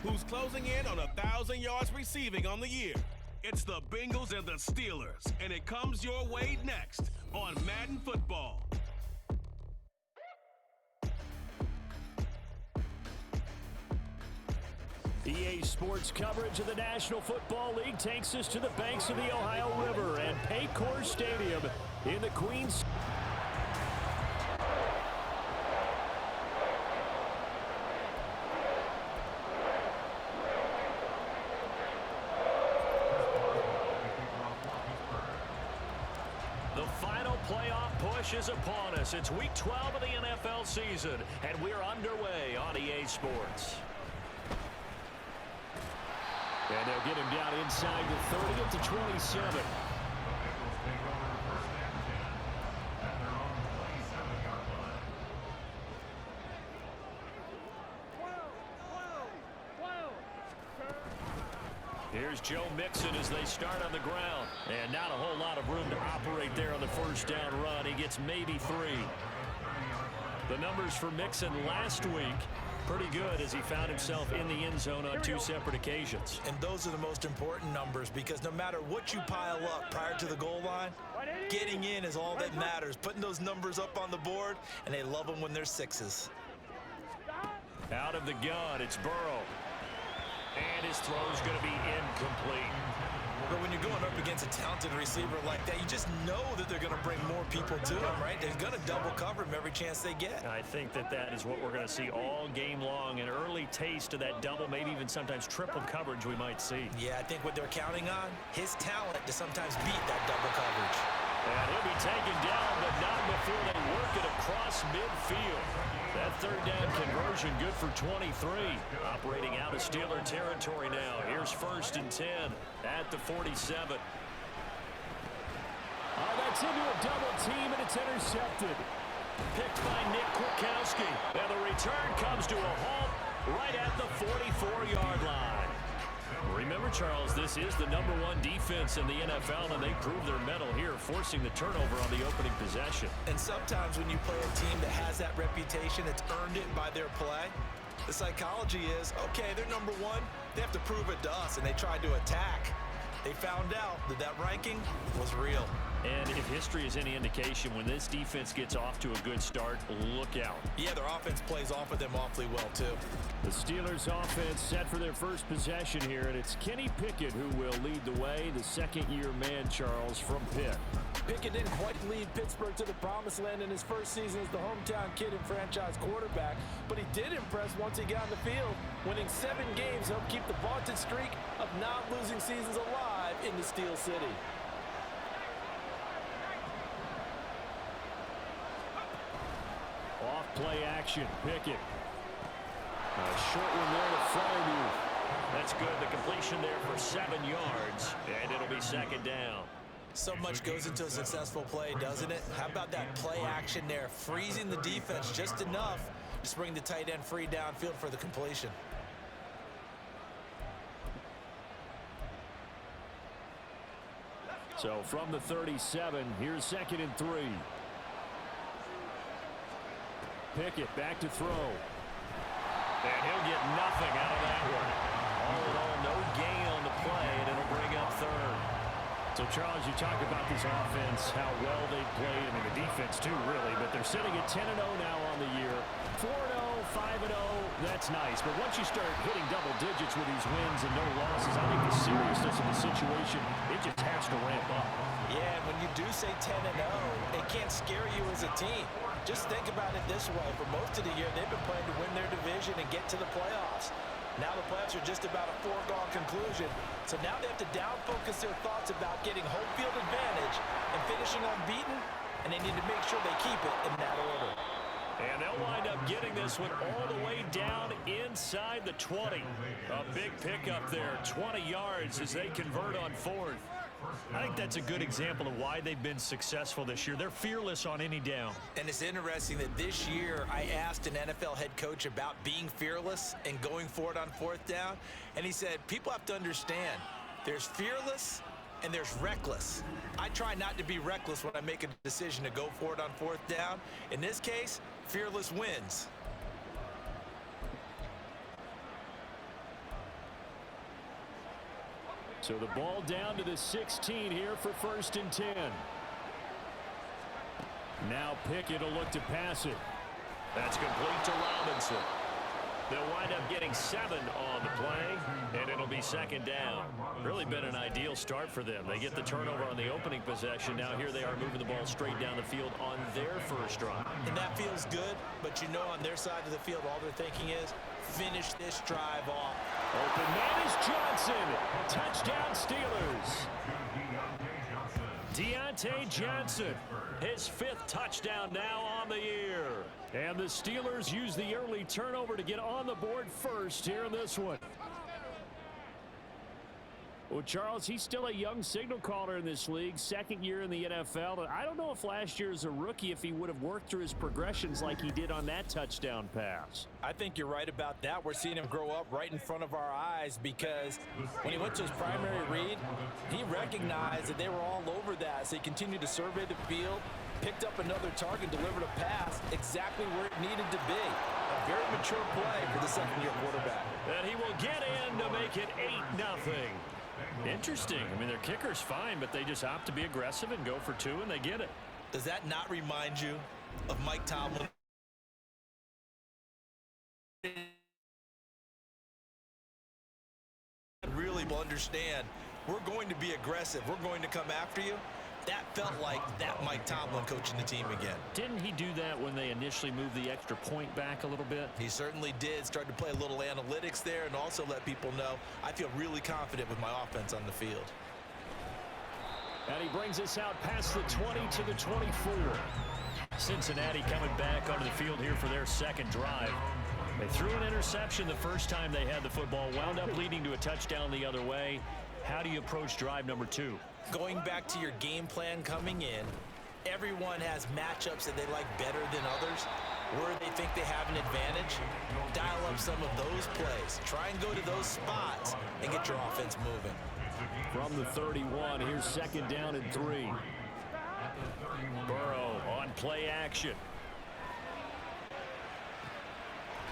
who's closing in on 1,000 yards receiving on the year. It's the Bengals and the Steelers, and it comes your way next on Madden Football. EA Sports coverage of the National Football League takes us to the banks of the Ohio River and Paycor Stadium in the Queens. The final playoff push is upon us. It's Week 12 of the NFL season, and we're underway on EA Sports. And they'll get him down inside the 30 at the 27. Here's Joe Mixon as they start on the ground. And not a whole lot of room to operate there on the first down run. He gets maybe 3. The numbers for Mixon last week, pretty good as he found himself in the end zone on 2 separate occasions. And those are the most important numbers because no matter what you pile up prior to the goal line, getting in is all that matters. Putting those numbers up on the board, and they love them when they're 6s. Out of the gun, it's Burrow. And his throw's going to be incomplete. But when you're going up against a talented receiver like that, you just know that they're going to bring more people to him, right? They're going to double cover him every chance they get. I think that is what we're going to see all game long. An early taste of that double, maybe even sometimes triple coverage we might see. Yeah, I think what they're counting on, his talent to sometimes beat that double coverage. And he'll be taken down, but not before they work it across midfield. That third down conversion good for 23. Operating out of Steeler territory now. Here's 1st and 10 at the 47. That's into a double team, and it's intercepted. Picked by Nick Kwiatkowski. And the return comes to a halt right at the 44-yard line. Remember, Charles, this is the #1 defense in the NFL, and they prove their mettle here, forcing the turnover on the opening possession. And sometimes when you play a team that has that reputation, it's earned it by their play. The psychology is, okay, they're #1. They have to prove it to us, and they tried to attack. They found out that that ranking was real. And if history is any indication, when this defense gets off to a good start, look out. Yeah, their offense plays off of them awfully well, too. The Steelers' offense set for their first possession here, and it's Kenny Pickett who will lead the way, the second-year man, Charles, from Pitt. Pickett didn't quite lead Pittsburgh to the promised land in his first season as the hometown kid and franchise quarterback, but he did impress once he got on the field. Winning 7 games helped keep the vaunted streak of not losing seasons alive in the Steel City. Off play action, Pickett. A short one there to Fryermuth. That's good. The completion there for 7 yards, and it'll be 2nd down. So much goes into a successful play, doesn't it? How about that play action there? Freezing the defense just enough to bring the tight end free downfield for the completion. So from the 37, here's 2nd and 3. Pickett back to throw. And he'll get nothing out of that one. All in all, no gain on the play, and it'll bring up 3rd. So, Charles, you talk about this offense, how well they played, and the defense too, really, but they're sitting at 10-0 now on the year. 4-0, 5-0, that's nice. But once you start hitting double digits with these wins and no losses, I think the seriousness of the situation, it just has to ramp up. Yeah, and when you do say 10-0, it can't scare you as a team. Just think about it this way. For most of the year, they've been playing to win their division and get to the playoffs. Now the playoffs are just about a foregone conclusion. So now they have to down-focus their thoughts about getting home field advantage and finishing unbeaten, and they need to make sure they keep it in that order. And they'll wind up getting this one all the way down inside the 20. A big pickup there, 20 yards as they convert on 4th. I think that's a good example of why they've been successful this year. They're fearless on any down. And it's interesting that this year I asked an NFL head coach about being fearless and going for it on 4th down, and he said, people have to understand, there's fearless and there's reckless. I try not to be reckless when I make a decision to go for it on 4th down. In this case, fearless wins. So the ball down to the 16 here for 1st and 10. Now Pickett will look to pass it. That's complete to Robinson. They'll wind up getting 7 on the play, and it'll be 2nd down. Really been an ideal start for them. They get the turnover on the opening possession. Now here they are moving the ball straight down the field on their first drive. And that feels good, but you know on their side of the field, all they're thinking is finish this drive off. Open man is Johnson. Touchdown Steelers. Deontay Johnson, his 5th touchdown now on the year. And the Steelers use the early turnover to get on the board first here in this one. Well, Charles, he's still a young signal caller in this league, 2nd year in the NFL. And I don't know if last year as a rookie, if he would have worked through his progressions like he did on that touchdown pass. I think you're right about that. We're seeing him grow up right in front of our eyes because when he went to his primary read, he recognized that they were all over that. So he continued to survey the field, picked up another target, delivered a pass exactly where it needed to be. A very mature play for the 2nd-year quarterback. And he will get in to make it 8-0. Interesting. I mean, their kicker's fine, but they just opt to be aggressive and go for 2, and they get it. Does that not remind you of Mike Tomlin? Really understand, we're going to be aggressive. We're going to come after you. That felt like that Mike Tomlin coaching the team again. Didn't he do that when they initially moved the extra point back a little bit? He certainly did. Started to play a little analytics there and also let people know I feel really confident with my offense on the field. And he brings us out past the 20 to the 24. Cincinnati coming back onto the field here for their 2nd drive. They threw an interception the first time they had the football, wound up leading to a touchdown the other way. How do you approach drive number 2? Going back to your game plan coming in, everyone has matchups that they like better than others. Where they think they have an advantage, dial up some of those plays. Try and go to those spots and get your offense moving. From the 31, here's 2nd down and 3. Burrow on play action.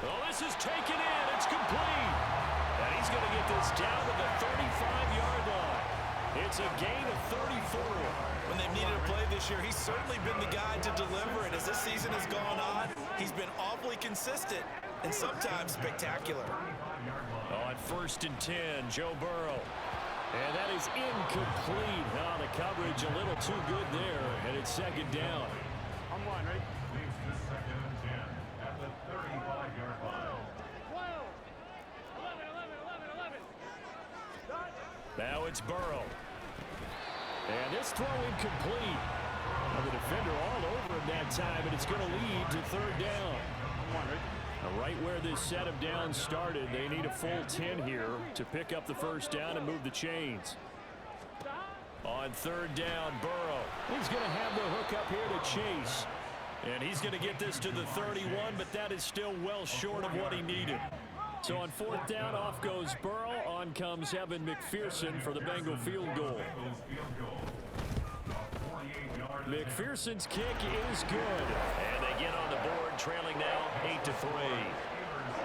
Oh, this is taken in. It's complete. And he's going to get this down to the 35-yard line. It's a gain of 34. When they've needed a play this year, he's certainly been the guy to deliver. And as this season has gone on, he's been awfully consistent and sometimes spectacular. On 1st and 10, Joe Burrow. And that is incomplete. Now the coverage a little too good there, and it's 2nd down. I'm one, right? Now it's Burrow. And this throw incomplete. And the defender all over him that time, and it's going to lead to 3rd down. Now right where this set of downs started, they need a full 10 here to pick up the 1st down and move the chains. On 3rd down, Burrow. He's going to have the hook up here to Chase. And he's going to get this to the 31, but that is still well short of what he needed. So on 4th down, off goes Burrow. On comes Evan McPherson for the Bengal field goal. McPherson's kick is good. And they get on the board, trailing now 8-3.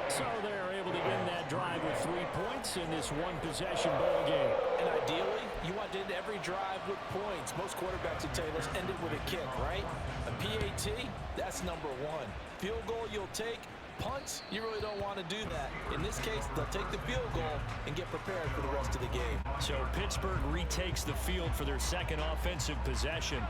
So they're able to end that drive with 3 points in this one-possession ball game. And ideally, you want to end every drive with points. Most quarterbacks would tell you, let's end it with a kick, right? A PAT, that's number 1. Field goal you'll take. Punts, you really don't want to do that. In this case, they'll take the field goal and get prepared for the rest of the game. So Pittsburgh retakes the field for their 2nd offensive possession.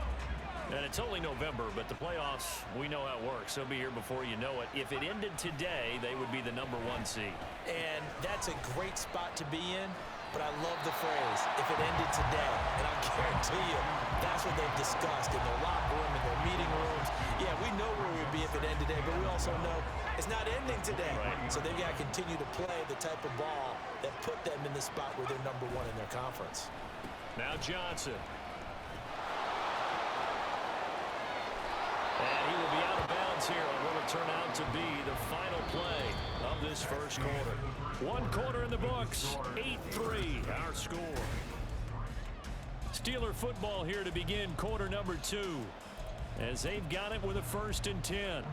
And it's only November, but the playoffs, we know how it works. They'll be here before you know it. If it ended today, they would be the number 1 seed. And that's a great spot to be in, but I love the phrase, if it ended today. And I guarantee you, that's what they've discussed in their locker room, in their meeting rooms. Yeah, we know where we would be if it ended today, but we also know it's not ending today. Right. So they've got to continue to play the type of ball that put them in the spot where they're number 1 in their conference. Now Johnson. And he will be out of bounds here on what will turn out to be the final play of this 1st quarter. 1 quarter in the books, 8-3 our score. Steeler football here to begin quarter number 2 as they've got it with a 1st and 10.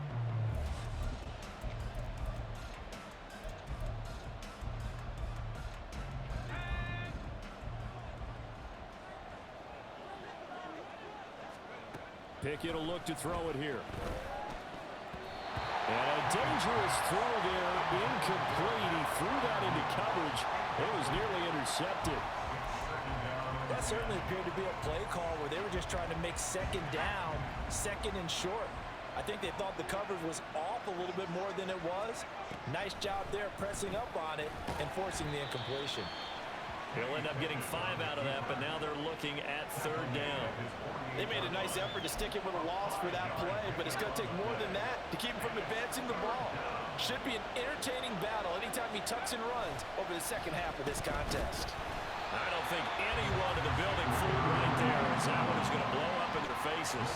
Pickett will look to throw it here. And a dangerous throw there, incomplete. He threw that into coverage. It was nearly intercepted. That certainly appeared to be a play call where they were just trying to make second down, second and short. I think they thought the coverage was off a little bit more than it was. Nice job there pressing up on it and forcing the incompletion. He'll end up getting 5 out of that, but now they're looking at third down. They made a nice effort to stick it with a loss for that play, but it's going to take more than that to keep him from advancing the ball. Should be an entertaining battle anytime he tucks and runs over the second half of this contest. I don't think anyone in the building fooled right there, as that one is going to blow up in their faces.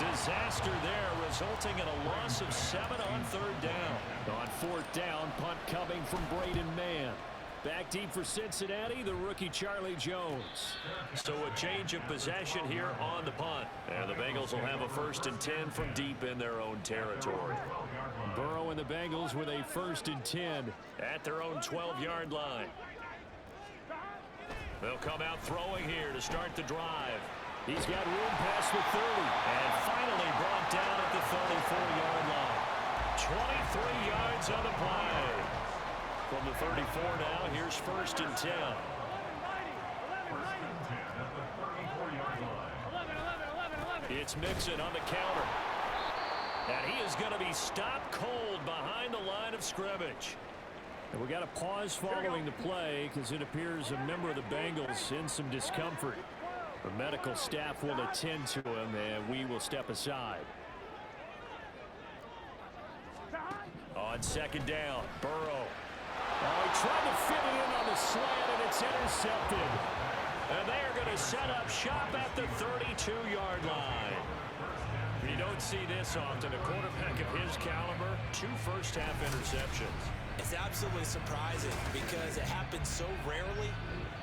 Disaster there, resulting in a loss of 7 on third down. On fourth down, punt coming from Braden Mann. Back deep for Cincinnati, the rookie Charlie Jones. So a change of possession here on the punt. And the Bengals will have a 1st and 10 from deep in their own territory. Burrow and the Bengals with a 1st and 10 at their own 12-yard line. They'll come out throwing here to start the drive. He's got room past the 30. And finally brought down at the 34-yard line. 23 yards on the play. From the 34 now, here's 1st and 10. It's Mixon on the counter. And he is going to be stopped cold behind the line of scrimmage. And we got a pause following the play because it appears a member of the Bengals in some discomfort. The medical staff will attend to him, and we will step aside. On 2nd down, Burrow. Oh, he tried to fit it in on the slant, and it's intercepted. And they are going to set up shop at the 32-yard line. You don't see this often. A quarterback of his caliber, 2 first-half interceptions. It's absolutely surprising because it happens so rarely.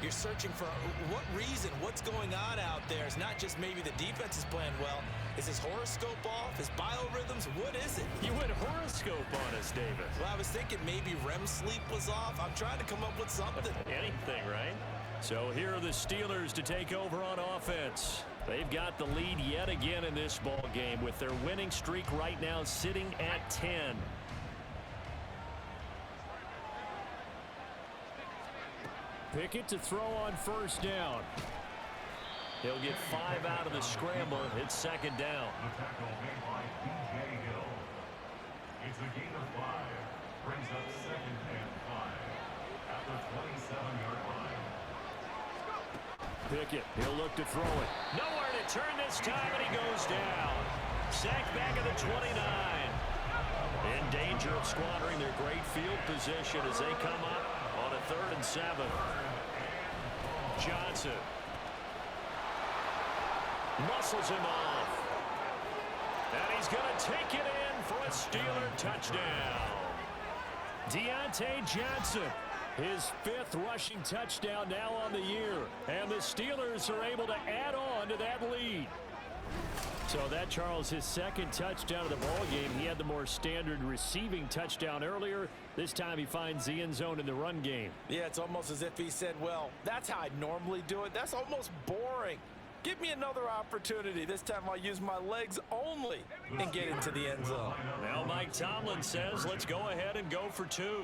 You're searching for what reason, what's going on out there. It's not just maybe the defense is playing well. Is his horoscope off? His biorhythms? What is it? You went horoscope on us, Davis. Well, I was thinking maybe REM sleep was off. I'm trying to come up with something. Anything, right? So here are the Steelers to take over on offense. They've got the lead yet again in this ball game with their winning streak right now sitting at 10. Pickett to throw on 1st down. He'll get 5 out of the scramble. It's 2nd down. It's a gain of 5. Brings up 2nd and 5 at the 27-yard line. Pickett, he'll look to throw it. Nowhere to turn this time, and he goes down. Sacked back at the 29. In danger of squandering their great field position as they come up on a 3rd and 7. Johnson muscles him off. And he's going to take it in for a Steeler touchdown. Deontay Johnson, his 5th rushing touchdown now on the year. And the Steelers are able to add on to that lead. So that, Charles, his 2nd touchdown of the ball game. He had the more standard receiving touchdown earlier. This time he finds the end zone in the run game. Yeah, it's almost as if he said, well, that's how I normally do it. That's almost boring. Give me another opportunity. This time I'll use my legs only and get into the end zone. Now Mike Tomlin says, let's go ahead and go for 2.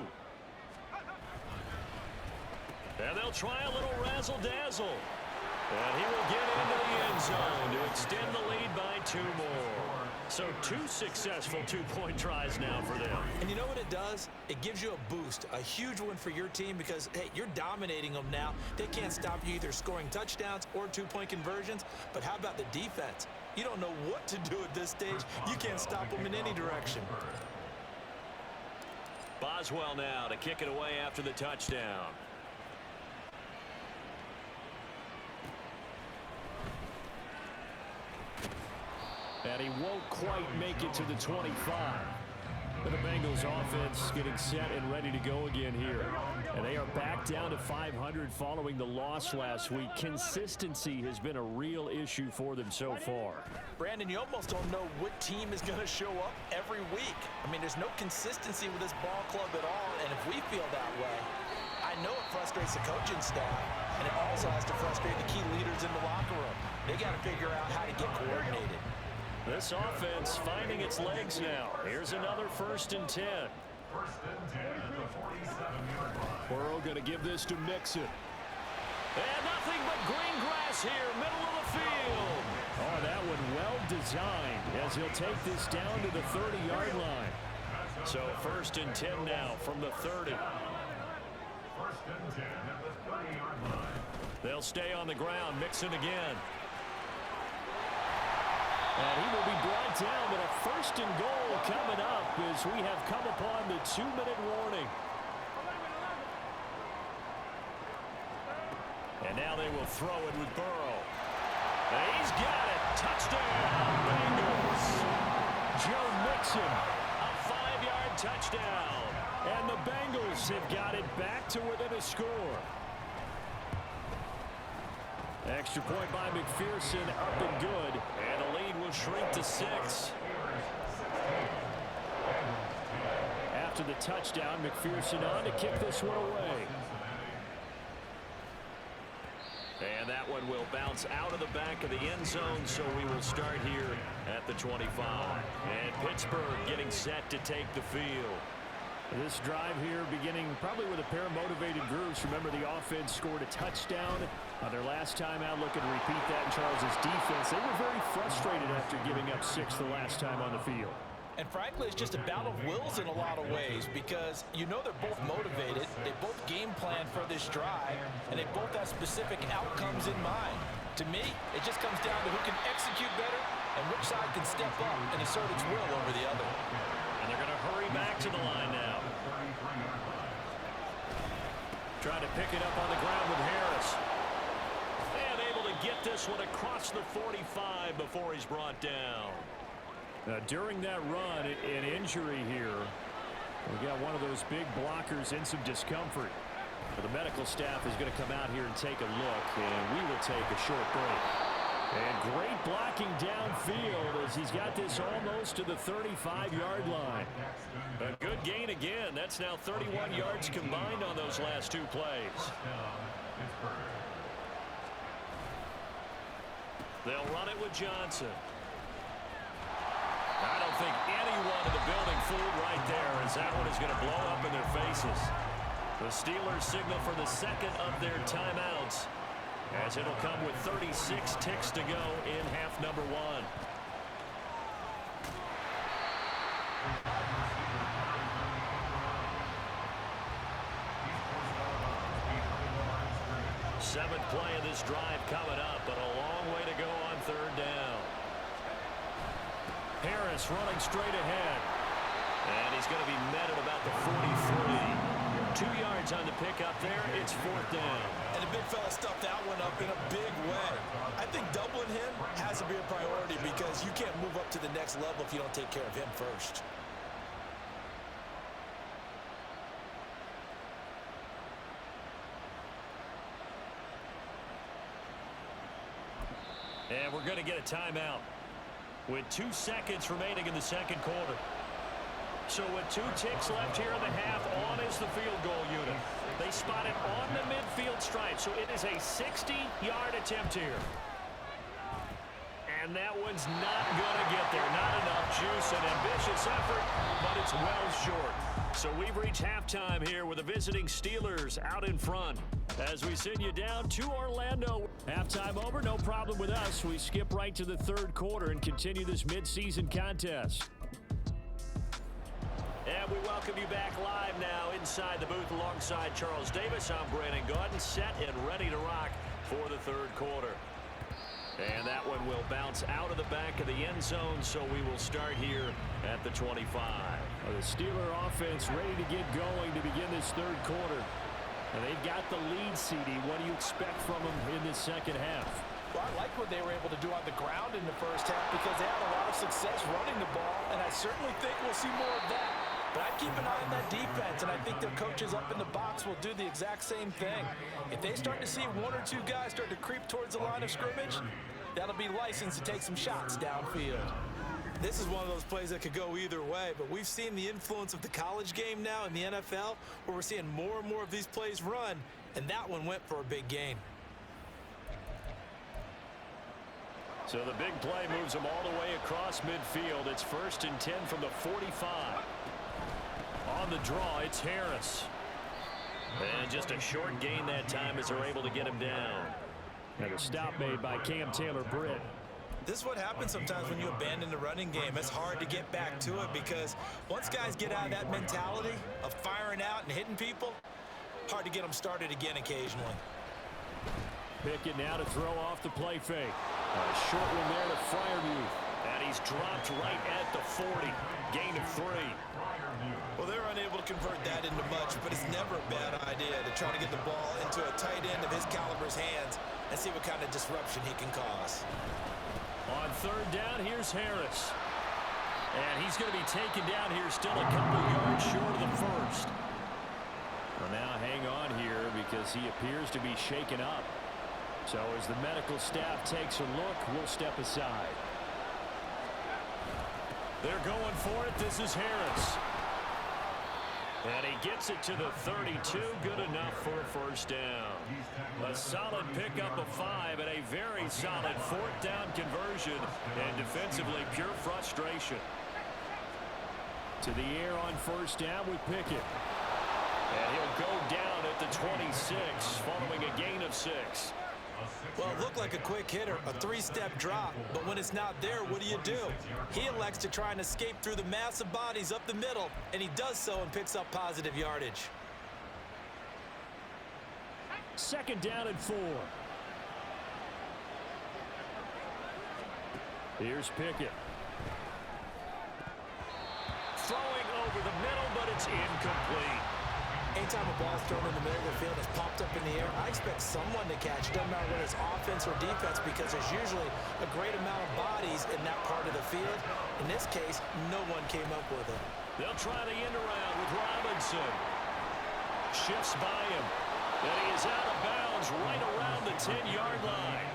And they'll try a little razzle-dazzle. And he will get into the end zone to extend the lead by 2 more. So 2 successful 2-point tries now for them. And you know what it does? It gives you a boost, a huge one for your team because, hey, you're dominating them now. They can't stop you either scoring touchdowns or 2-point conversions. But how about the defense? You don't know what to do at this stage. You can't stop them in any direction. Boswell now to kick it away after the touchdown. And he won't quite make it to the 25. But the Bengals offense getting set and ready to go again here. And they are back down to 500 following the loss last week. Consistency has been a real issue for them so far. Brandon, you almost don't know what team is going to show up every week. I mean, there's no consistency with this ball club at all. And if we feel that way, I know it frustrates the coaching staff. And it also has to frustrate the key leaders in the locker room. They got to figure out how to get coordinated. This offense finding its legs now. Here's another 1st and 10. 1st and 10 at the 47-yard line. Burrow going to give this to Mixon. And nothing but green grass here, middle of the field. Oh, that one well designed as he'll take this down to the 30-yard line. So 1st and 10 now from the 30. 1st and 10 at the 30-yard line. They'll stay on the ground. Mixon again. And he will be brought down, but a 1st and goal coming up as we have come upon the 2-minute warning. And now they will throw it with Burrow. And he's got it. Touchdown, Bengals. Joe Mixon, a 5-yard touchdown. And the Bengals have got it back to within a score. Extra point by McPherson, up and good. And the lead will shrink to 6. After the touchdown, McPherson on to kick this one away. And that one will bounce out of the back of the end zone, so we will start here at the 25. And Pittsburgh getting set to take the field. This drive here beginning probably with a pair of motivated groups. Remember, the offense scored a touchdown on their last time out. Looking to repeat that in Charles's defense. They were very frustrated after giving up 6 the last time on the field. And frankly, it's just a battle of wills in a lot of ways because you know they're both motivated. They both game plan for this drive, and they both have specific outcomes in mind. To me, it just comes down to who can execute better and which side can step up and assert its will over the other. And they're going to hurry back to the line now. Trying to pick it up on the ground with Harris. And able to get this one across the 45 before he's brought down. Now, during that run, an injury here. We got one of those big blockers in some discomfort. The medical staff is going to come out here and take a look, and we will take a short break. And great blocking downfield as he's got this almost to the 35-yard line. A good gain again. That's now 31 yards combined on those last 2 plays. They'll run it with Johnson. I don't think anyone in the building fooled right there as that one is going to blow up in their faces. The Steelers signal for the second of their timeouts as it'll come with 36 ticks to go in half number 1. Seventh play of this drive coming up, but a long way to go on 3rd down. Harris running straight ahead. And he's going to be met at about the 43. 2 yards on the pickup there. It's 4th down. And the big fella stuffed that one up in a big way. I think doubling him has to be a priority because you can't move up to the next level if you don't take care of him first. And we're going to get a timeout with 2 seconds remaining in the second quarter. So with 2 ticks left here in the half, on is the field goal unit. They spot it on the midfield stripe, so it is a 60-yard attempt here. And that one's not going to get there. Not enough juice, an ambitious effort, but it's well short. So we've reached halftime here with the visiting Steelers out in front as we send you down to Orlando. Halftime over, no problem with us. We skip right to the 3rd quarter and continue this midseason contest. And we welcome you back live now inside the booth alongside Charles Davis. I'm Brandon Gaudin, set and ready to rock for the 3rd quarter. And that one will bounce out of the back of the end zone, so we will start here at the 25. Well, the Steeler offense ready to get going to begin this 3rd quarter. And they've got the lead, CD. What do you expect from them in this second half? Well, I like what they were able to do on the ground in the first half because they had a lot of success running the ball, and I certainly think we'll see more of that. But I'd keep an eye on that defense, and I think their coaches up in the box will do the exact same thing. If they start to see 1 or 2 guys start to creep towards the line of scrimmage, that'll be licensed to take some shots downfield. This is one of those plays that could go either way, but we've seen the influence of the college game now in the NFL, where we're seeing more and more of these plays run, and that one went for a big gain. So the big play moves them all the way across midfield. It's 1st and 10 from the 45. On the draw, it's Harris. And just a short gain that time as they're able to get him down. And a stop made by Cam Taylor-Britt. This is what happens sometimes when you abandon the running game. It's hard to get back to it because once guys get out of that mentality of firing out and hitting people, hard to get them started again occasionally. Pickett now to throw off the play fake. A short one there to Freiermuth. And he's dropped right at the 40. Gain of 3. Well, they're unable to convert that into much, but it's never a bad idea to try to get the ball into a tight end of his caliber's hands and see what kind of disruption he can cause. On 3rd down, here's Harris. And he's going to be taken down here still a couple yards short of the 1st. Well, now hang on here because he appears to be shaken up. So as the medical staff takes a look, we'll step aside. They're going for it. This is Harris. And he gets it to the 32. Good enough for a 1st down. A solid pickup of 5 and a very solid 4th down conversion. And defensively, pure frustration. To the air on 1st down with Pickett. And he'll go down at the 26 following a gain of 6. Well, it looked like a quick hitter, a 3-step drop, but when it's not there, what do? He elects to try and escape through the massive bodies up the middle, and he does so and picks up positive yardage. 2nd down and 4. Here's Pickett. Throwing over the middle, but it's incomplete. Anytime a ball's thrown in the middle of the field, it's popped up in the air, I expect someone to catch it. Doesn't matter whether it's offense or defense because there's usually a great amount of bodies in that part of the field. In this case, no one came up with it. They'll try the end around with Robinson. Shifts by him. And he is out of bounds right around the 10-yard line.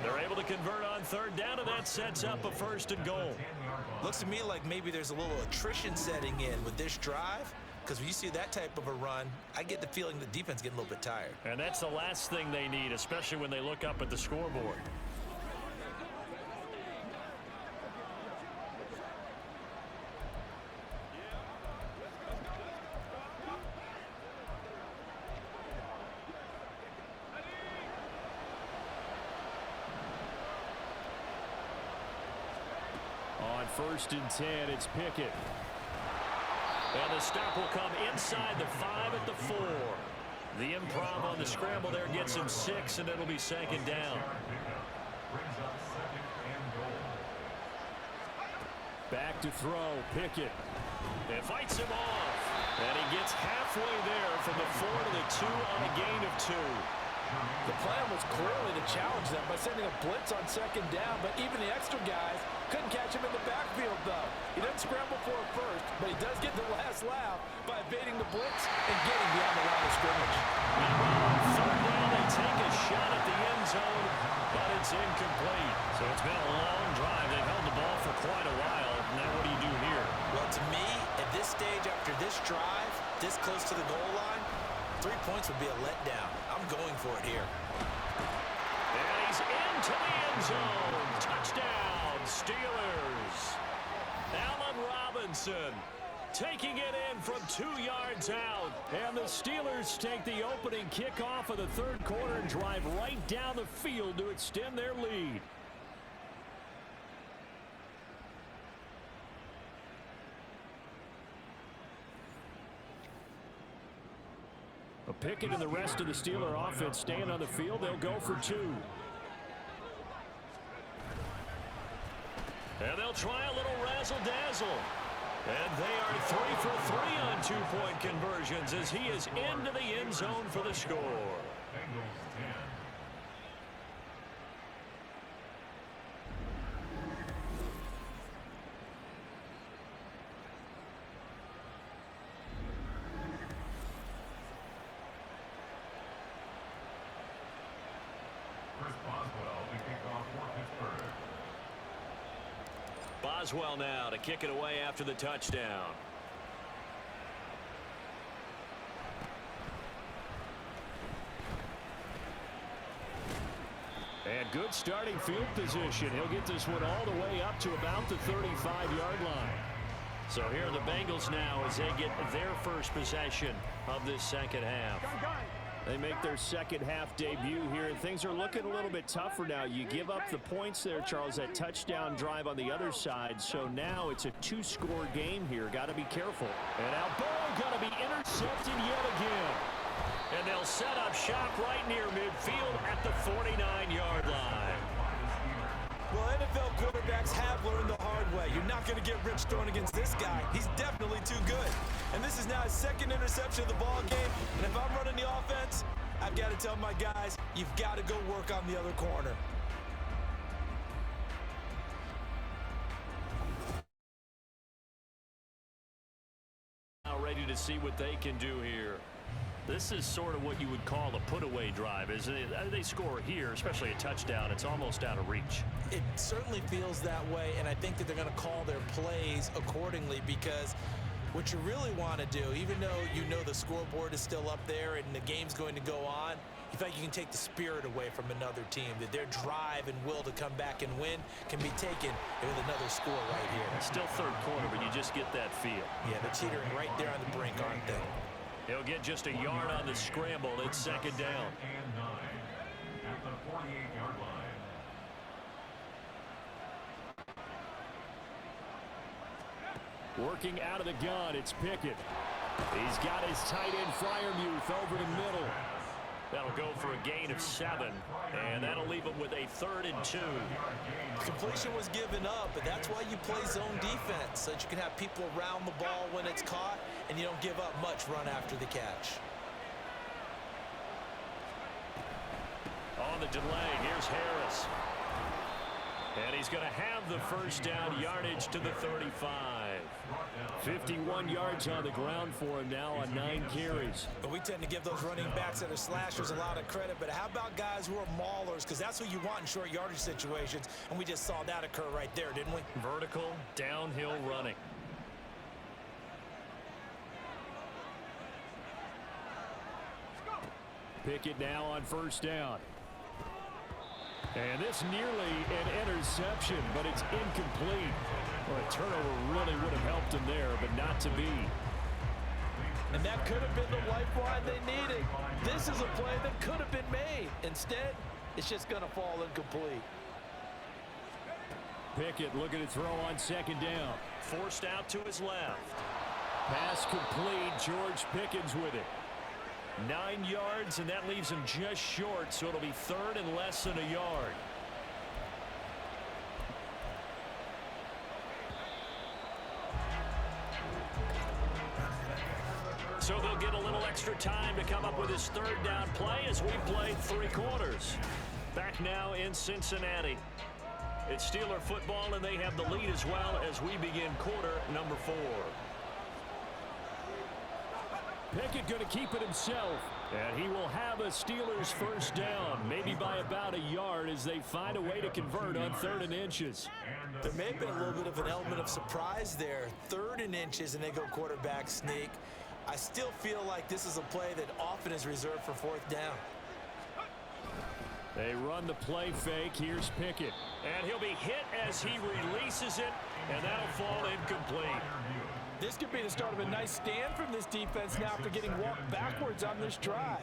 They're able to convert on 3rd down, and that sets up a 1st and goal. Looks to me like maybe there's a little attrition setting in with this drive. Because when you see that type of a run, I get the feeling the defense getting a little bit tired. And that's the last thing they need, especially when they look up at the scoreboard. On 1st and 10, it's Pickett. And the stop will come inside the 5 at the 4. The improv on the scramble there gets him 6, and it'll be 2nd down. Back to throw, Pickett. And fights him off. And he gets halfway there from the 4 to the 2 on a gain of 2. The plan was clearly to challenge them by sending a blitz on 2nd down, but even the extra guys couldn't catch him in the backfield, though. He doesn't scramble for it first, but he does get the last laugh by evading the blitz and getting beyond the line of scrimmage. Meanwhile, on 3rd down, they take a shot at the end zone, but it's incomplete. So it's been a long drive. They've held the ball for quite a while. Now what do you do here? Well, to me, at this stage after this drive, this close to the goal line, 3 points would be a letdown. I'm going for it here. And he's into the end zone. Touchdown, Steelers. Allen Robinson taking it in from 2 yards out. And the Steelers take the opening kickoff of the 3rd quarter and drive right down the field to extend their lead. Pickett and the rest of the Steeler offense staying on the field. They'll go for 2. And they'll try a little razzle-dazzle. And they are 3 for 3 on 2-point conversions as he is into the end zone for the score. Boswell now to kick it away after the touchdown. And good starting field position. He'll get this one all the way up to about the 35-yard line. So here are the Bengals now as they get their first possession of this second half. They make their second half debut here, and things are looking a little bit tougher now. You give up the points there, Charles, that touchdown drive on the other side. So now it's a two-score game here. Got to be careful. And now ball got to be intercepted yet again. And they'll set up shop right near midfield at the 49-yard line. Well, NFL quarterbacks have learned the hard way. You're not going to get rich throwing against this guy. He's definitely too good. And this is now his second interception of the ball game. And if I'm running the offense, I've got to tell my guys, you've got to go work on the other corner. Now ready to see what they can do here. This is sort of what you would call a put-away drive, isn't it? They score here, especially a touchdown. It's almost out of reach. It certainly feels that way, and I think that they're going to call their plays accordingly, because what you really want to do, even though you know the scoreboard is still up there and the game's going to go on, you feel like you can take the spirit away from another team, that their drive and will to come back and win can be taken with another score right here. It's still third quarter, but you just get that feel. Yeah, they're teetering right there on the brink, aren't they? He'll get just a yard on the scramble. It's second down. And 9 at the 48-yard line. Working out of the gun, it's Pickett. He's got his tight end Freiermuth over the middle. That'll go for a gain of 7, and that'll leave him with a 3rd and 2. Completion was given up, but that's why you play zone defense, so that you can have people around the ball when it's caught, and you don't give up much run after the catch. On the delay, here's Harris. And he's going to have the first down, yardage to the 35. 51 yards on the ground for him now on 9 carries. But we tend to give those running backs that are slashers a lot of credit, but how about guys who are maulers? Because that's what you want in short yardage situations, and we just saw that occur right there, didn't we? Vertical, downhill running. Pickett now on first down. And this nearly an interception, but it's incomplete. Well, a turnover really would have helped him there, but not to be. And that could have been the lifeline they needed. This is a play that could have been made. Instead, it's just going to fall incomplete. Pickett looking to throw on second down. Forced out to his left. Pass complete. George Pickens with it. 9 yards, and that leaves him just short, so it'll be 3rd and less than a yard. So they'll get a little extra time to come up with his 3rd down play as we played 3 quarters. Back now in Cincinnati. It's Steeler football, and they have the lead as well as we begin quarter number 4. Pickett going to keep it himself, and he will have a Steelers first down, maybe by about a yard as they find a way to convert on 3rd and inches. There may have been a little bit of an element of surprise there. 3rd and inches, and they go quarterback sneak. I still feel like this is a play that often is reserved for 4th down. They run the play fake. Here's Pickett. And he'll be hit as he releases it, and that'll fall incomplete. This could be the start of a nice stand from this defense now after getting walked backwards on this drive.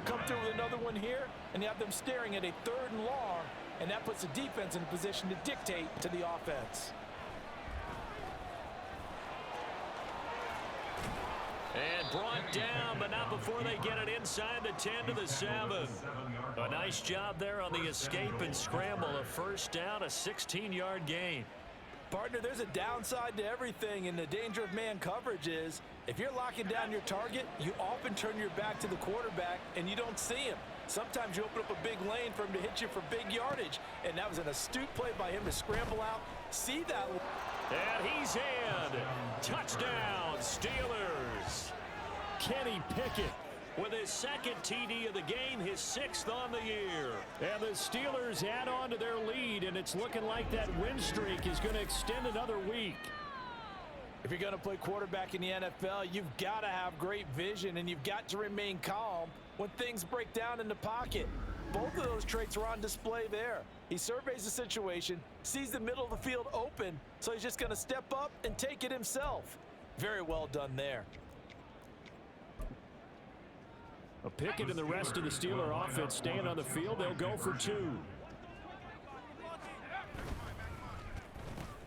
Come through with another one here, and you have them staring at a 3rd and long, and that puts the defense in a position to dictate to the offense. And brought down, but not before they get it inside the 10 to the 7. A nice job there on the escape and scramble. A first down, a 16-yard gain. Partner, there's a downside to everything, and the danger of man coverage is if you're locking down your target, you often turn your back to the quarterback and you don't see him. Sometimes you open up a big lane for him to hit you for big yardage, and that was an astute play by him to scramble out, see that. And he's in. Touchdown, Steelers. Kenny Pickett with his 2nd TD of the game, his 6th on the year. And the Steelers add on to their lead, and it's looking like that win streak is going to extend another week. If you're going to play quarterback in the NFL, you've got to have great vision, and you've got to remain calm when things break down in the pocket. both of those traits were on display there. He surveys the situation, sees the middle of the field open, so he's just going to step up and take it himself. Very well done there. Pickett and the rest of the Steeler offense staying on the field. They'll go for 2.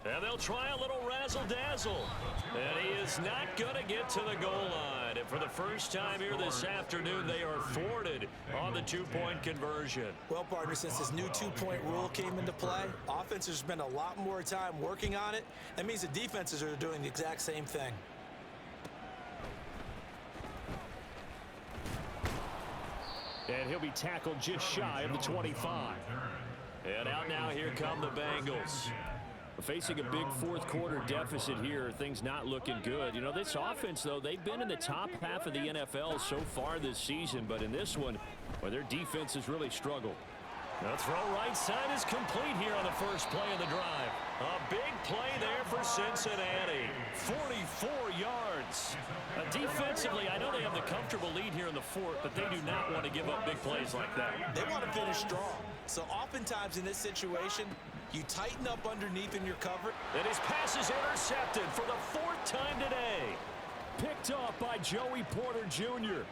And they'll try a little razzle-dazzle. And he is not going to get to the goal line. And for the first time here this afternoon, they are thwarted on the 2-point conversion. Well, partner, since this new 2-point rule came into play, offenses spend a lot more time working on it. That means the defenses are doing the exact same thing. And he'll be tackled just shy of the 25. And out now, here come the Bengals. Facing a big fourth-quarter deficit here, things not looking good. You know, this offense, though, they've been in the top half of the NFL so far this season, but in this one, well, their defense has really struggled. The throw right side is complete here on the first play of the drive. A big play there for Cincinnati. 44 yards. Defensively, I know they have the comfortable lead here in the fourth, but they do not want to give up big plays like that. They want to finish strong. So oftentimes in this situation, you tighten up underneath in your cover. And his pass is intercepted for the 4th time today. Picked off by Joey Porter Jr.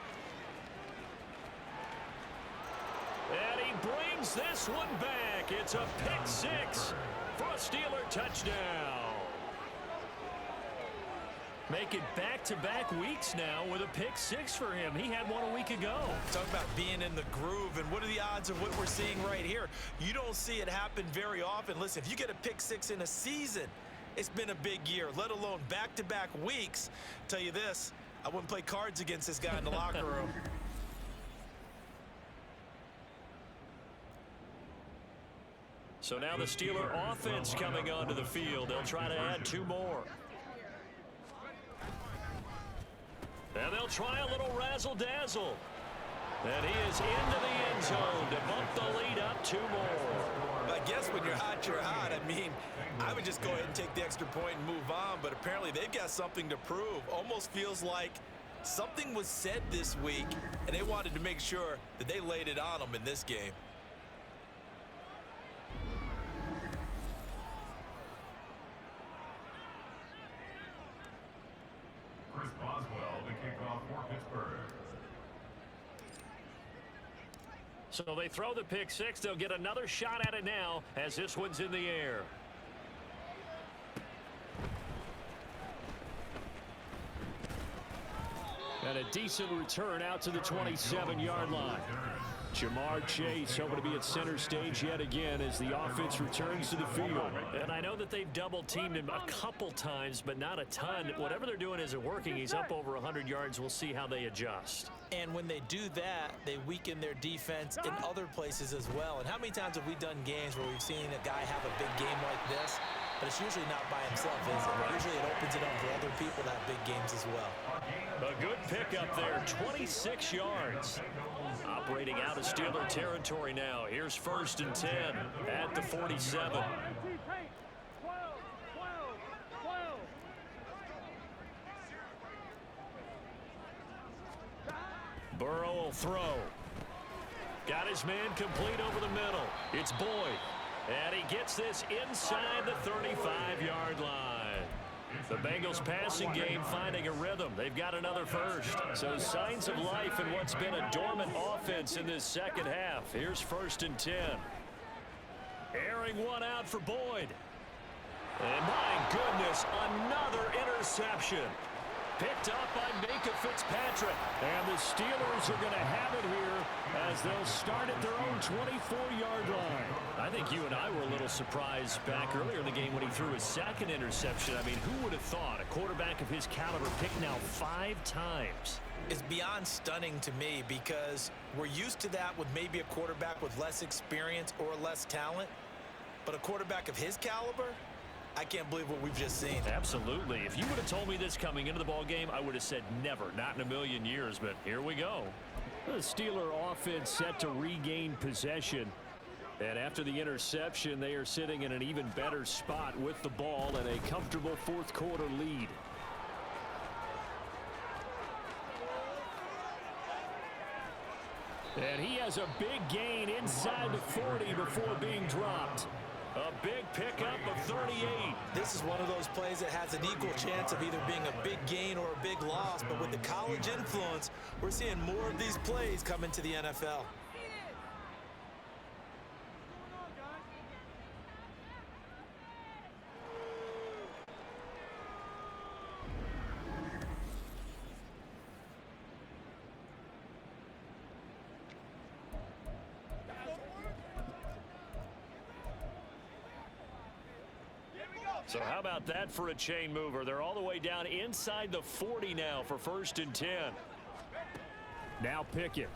And he brings this one back. It's a pick 6 for a Steeler touchdown. Make it back-to-back weeks now with a pick 6 for him. He had one a week ago. Talk about being in the groove, and what are the odds of what we're seeing right here? You don't see it happen very often. Listen, if you get a pick 6 in a season, it's been a big year, let alone back-to-back weeks. Tell you this, I wouldn't play cards against this guy in the locker room. So now the Steeler offense coming onto the field. They'll try to add 2 more. And they'll try a little razzle-dazzle. And he is into the end zone to bump the lead up 2 more. I guess when you're hot, you're hot. I mean, I would just go ahead and take the extra point and move on, but apparently they've got something to prove. Almost feels like something was said this week, and they wanted to make sure that they laid it on them in this game. So they throw the pick 6. They'll get another shot at it now as this one's in the air. And a decent return out to the 27-yard line. Jamar Chase hoping to be at center stage yet again as the offense returns to the field. And I know that they've double-teamed him a couple times, but not a ton. Whatever they're doing isn't working. He's up over 100 yards. We'll see how they adjust. And when they do that, they weaken their defense in other places as well. And how many times have we done games where we've seen a guy have a big game like this, but it's usually not by himself, is it? Usually it opens it up for other people to have big games as well. A good pickup there, 26 yards. Operating out of Steeler territory now. Here's 1st and 10 at the 47. Burrow will throw. Got his man complete over the middle. It's Boyd. And he gets this inside the 35-yard line. The Bengals passing game finding a rhythm. They've got another first. So signs of life in what's been a dormant offense in this second half. Here's 1st and 10. Airing one out for Boyd. And my goodness, another interception. Picked up by Minka Fitzpatrick. And the Steelers are going to have it here as they'll start at their own 24-yard line. I think you and I were a little surprised back earlier in the game when he threw his 2nd interception. I mean, who would have thought a quarterback of his caliber picked now 5 times? It's beyond stunning to me because we're used to that with maybe a quarterback with less experience or less talent. But a quarterback of his caliber, I can't believe what we've just seen. Absolutely. If you would have told me this coming into the ball game, I would have said never, not in a million years, but here we go. The Steeler offense set to regain possession. And after the interception, they are sitting in an even better spot with the ball and a comfortable 4th quarter lead. And he has a big gain inside the 40 before being dropped. A big pickup of 38. This is one of those plays that has an equal chance of either being a big gain or a big loss. But with the college influence, we're seeing more of these plays come into the NFL. So how about that for a chain mover? They're all the way down inside the 40 now for 1st and 10. Now Pickett.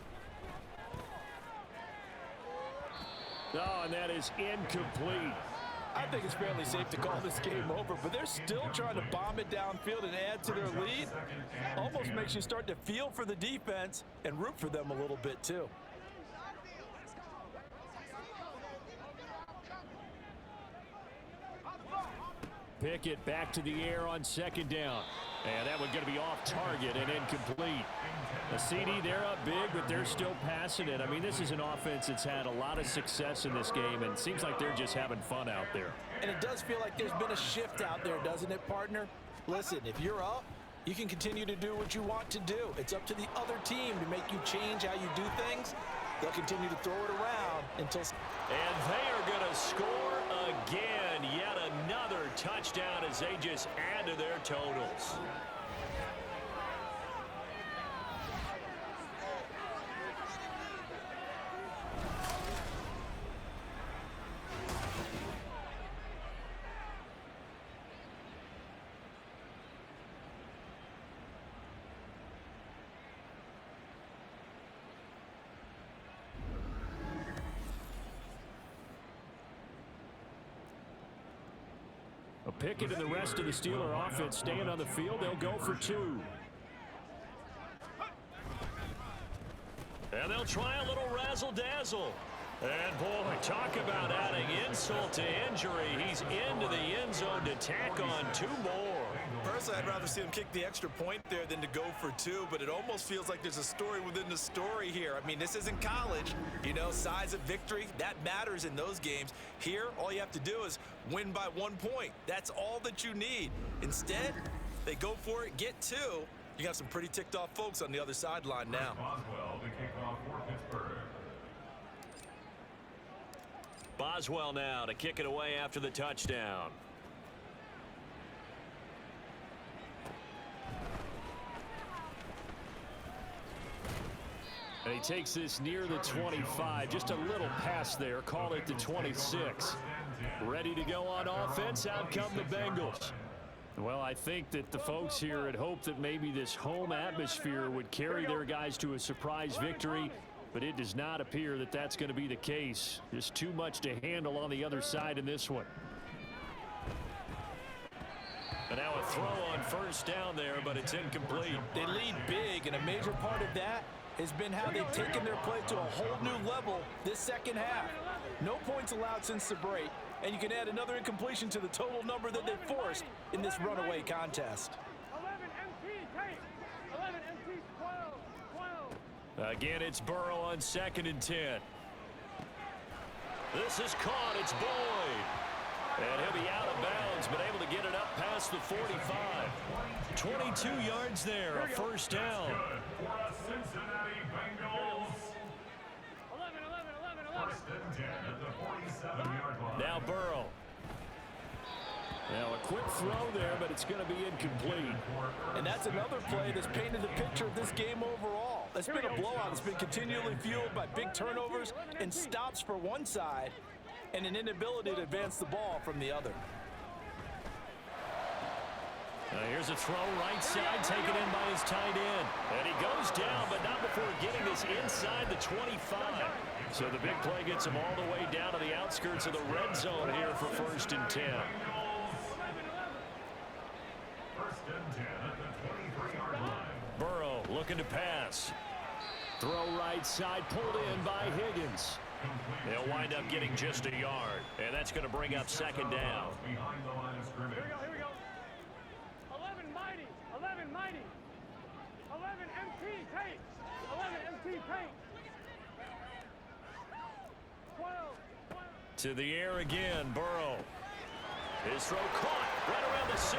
Oh, and that is incomplete. I think it's fairly safe to call this game over, but they're still trying to bomb it downfield and add to their lead. Almost makes you start to feel for the defense and root for them a little bit too. Pickett back to the air on 2nd down. And that one's going to be off target and incomplete. The CD, they're up big, but they're still passing it. I mean, this is an offense that's had a lot of success in this game, and it seems like they're just having fun out there. And it does feel like there's been a shift out there, doesn't it, partner? Listen, if you're up, you can continue to do what you want to do. It's up to the other team to make you change how you do things. They'll continue to throw it around until... And they are going to score again. Yet another touchdown as they just add to their totals. Pickett and the rest of the Steeler offense staying on the field. They'll go for 2. And they'll try a little razzle-dazzle. And, boy, talk about adding insult to injury. He's into the end zone to tack on 2 more. Personally, I'd rather see them kick the extra point there than to go for 2, but it almost feels like there's a story within the story here. I mean, this isn't college. You know, size of victory, that matters in those games. Here, all you have to do is win by 1 point. That's all that you need. Instead, they go for it, get 2. You got some pretty ticked off folks on the other sideline now. Boswell to kick off for Pittsburgh. Boswell now to kick it away after the touchdown. And he takes this near the 25. Just a little pass there. Call it the 26. Ready to go on offense. Out come the Bengals. Well, I think that the folks here had hoped that maybe this home atmosphere would carry their guys to a surprise victory, but it does not appear that that's going to be the case. Just too much to handle on the other side in this one. And now a throw on 1st down there, but it's incomplete. They lead big, and a major part of that has been how they've taken their play to a whole new level this second half. No points allowed since the break, and you can add another incompletion to the total number that they've forced in this runaway contest. 11 MT, take. 11 MT, 12. Again, it's Burrow on 2nd and 10. This is caught. It's Boyd. And he'll be out of bounds, but able to get it up past the 45. 22 yards there, a 1st down. For a Cincinnati Bengals. 11. 1st and 10 at the 47-yard line. Now Burrow. Now a quick throw there, but it's going to be incomplete. And that's another play that's painted the picture of this game overall. It's been a blowout. It's been continually fueled by big turnovers and stops for one side and an inability to advance the ball from the other. Here's a throw right side, taken in by his tight end. And he goes down, but not before getting this inside the 25. So the big play gets him all the way down to the outskirts of the red zone here for 1st and 10. 1st and 10 at the 23-yard line. Burrow looking to pass. Throw right side, pulled in by Higgins. They'll wind up getting just a yard. And that's going to bring up 2nd down. Behind the line of scrimmage. Here we go. 11 mighty. 11 mighty. 11 MT, take. 11 MT, take. To the air again, Burrow. His throw caught right around the 6.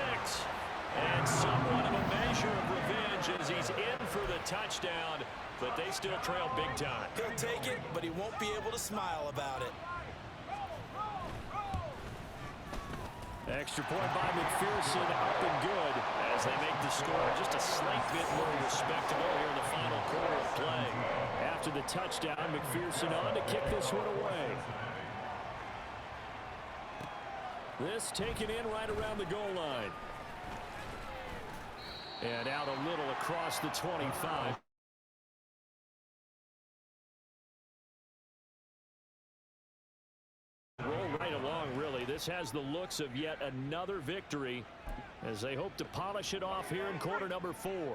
And somewhat of a measure of revenge as he's in for the touchdown, but they still trail big time. He'll take it, but he won't be able to smile about it. Extra point by McPherson, up and good as they make the score just a slight bit more respectable here in the final quarter of play. After the touchdown, McPherson on to kick this one away. This taken in right around the goal line. And out a little across the 25. Roll right along, really. This has the looks of yet another victory as they hope to polish it off here in quarter number 4.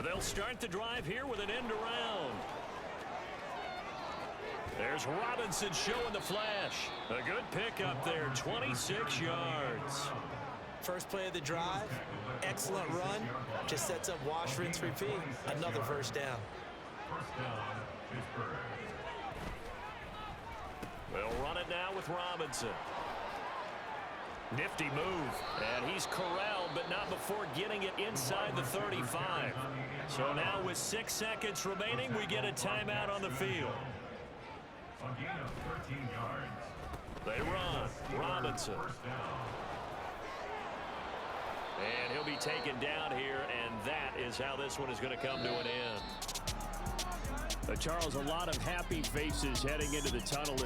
They'll start the drive here with an end around. There's Robinson showing the flash. A good pick up there, 26 yards. First play of the drive, excellent run. Just sets up wash, rinse, repeat. Another first down. First down, Pittsburgh. They'll run it now with Robinson. Nifty move. And he's corralled, but not before getting it inside the 35. So now with 6 seconds remaining, we get a timeout on the field. A gain of 13 yards. They run. Robinson. First down. And he'll be taken down here, and that is how this one is going to come to an end. Charles, a lot of happy faces heading into the tunnel.